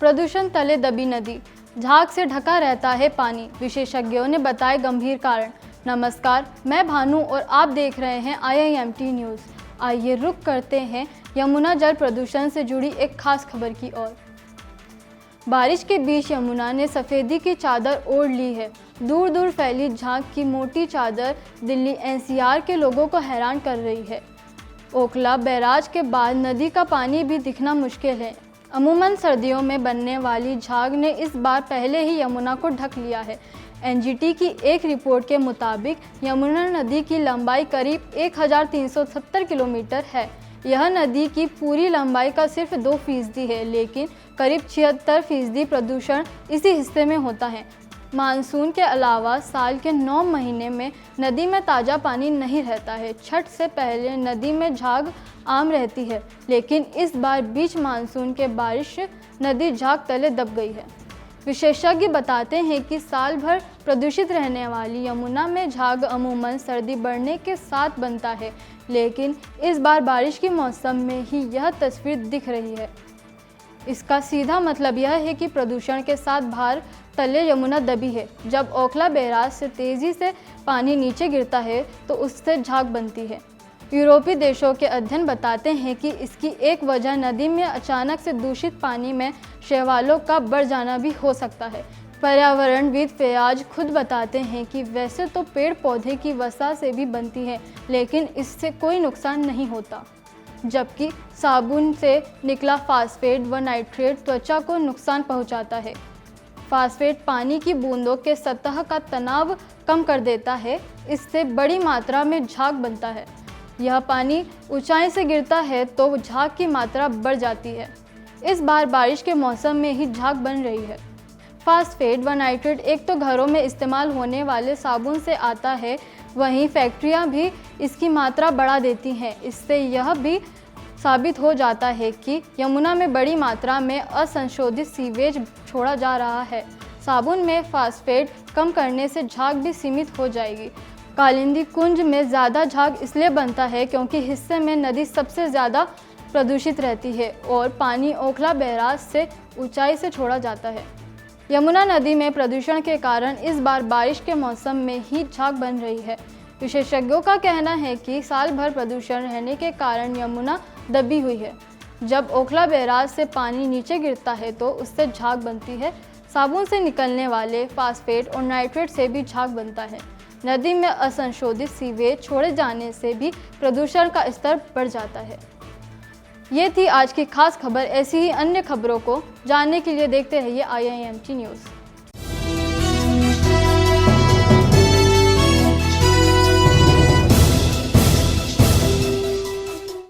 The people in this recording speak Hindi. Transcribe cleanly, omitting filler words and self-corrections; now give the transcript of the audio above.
प्रदूषण तले दबी नदी, झाग से ढका रहता है पानी, विशेषज्ञों ने बताए गंभीर कारण। नमस्कार, मैं भानु और आप देख रहे हैं IIMT न्यूज़। आइए रुक करते हैं यमुना जल प्रदूषण से जुड़ी एक खास खबर की ओर। बारिश के बीच यमुना ने सफ़ेदी की चादर ओढ़ ली है। दूर दूर फैली झाग की मोटी चादर दिल्ली NCR के लोगों को हैरान कर रही है। ओखला बैराज के बाद नदी का पानी भी दिखना मुश्किल है। अमूमन सर्दियों में बनने वाली झाग ने इस बार पहले ही यमुना को ढक लिया है। NGT की एक रिपोर्ट के मुताबिक यमुना नदी की लंबाई करीब 1370 किलोमीटर है। यह नदी की पूरी लंबाई का सिर्फ 2% है, लेकिन करीब 76% प्रदूषण इसी हिस्से में होता है। मानसून के अलावा साल के 9 महीने में नदी में ताज़ा पानी नहीं रहता है। छठ से पहले नदी में झाग आम रहती है, लेकिन इस बार बीच मानसून के बारिश नदी झाग तले दब गई है। विशेषज्ञ बताते हैं कि साल भर प्रदूषित रहने वाली यमुना में झाग अमूमन सर्दी बढ़ने के साथ बनता है, लेकिन इस बार बारिश के मौसम में ही यह तस्वीर दिख रही है। इसका सीधा मतलब यह है कि प्रदूषण के साथ भार तले यमुना दबी है। जब ओखला बैराज से तेज़ी से पानी नीचे गिरता है तो उससे झाग बनती है। यूरोपीय देशों के अध्ययन बताते हैं कि इसकी एक वजह नदी में अचानक से दूषित पानी में शैवालों का बढ़ जाना भी हो सकता है। पर्यावरणविद फयाज खुद बताते हैं कि वैसे तो पेड़ पौधे की वसा से भी बनती है, लेकिन इससे कोई नुकसान नहीं होता, जबकि साबुन से निकला फास्फेट व नाइट्रेट त्वचा को नुकसान पहुंचाता है। फास्फेट पानी की बूंदों के सतह का तनाव कम कर देता है, इससे बड़ी मात्रा में झाग बनता है। यह पानी ऊंचाई से गिरता है तो झाग की मात्रा बढ़ जाती है। इस बार बारिश के मौसम में ही झाग बन रही है। फास्फेट व नाइट्रेट एक तो घरों में इस्तेमाल होने वाले साबुन से आता है, वहीं फैक्ट्रियां भी इसकी मात्रा बढ़ा देती हैं। इससे यह भी साबित हो जाता है कि यमुना में बड़ी मात्रा में असंशोधित सीवेज छोड़ा जा रहा है। साबुन में फास्फेट कम करने से झाग भी सीमित हो जाएगी। कालिंदी कुंज में ज़्यादा झाग इसलिए बनता है क्योंकि हिस्से में नदी सबसे ज़्यादा प्रदूषित रहती है और पानी ओखला बैराज से ऊंचाई से छोड़ा जाता है। यमुना नदी में प्रदूषण के कारण इस बार बारिश के मौसम में ही झाग बन रही है। विशेषज्ञों का कहना है कि साल भर प्रदूषण रहने के कारण यमुना दबी हुई है। जब ओखला बैराज से पानी नीचे गिरता है तो उससे झाग बनती है। साबुन से निकलने वाले फास्फेट और नाइट्रेट से भी झाग बनता है। नदी में असंशोधित सीवेज छोड़े जाने से भी प्रदूषण का स्तर बढ़ जाता है। ये थी आज की खास खबर। ऐसी ही अन्य खबरों को जानने के लिए देखते रहिए IIMT न्यूज़।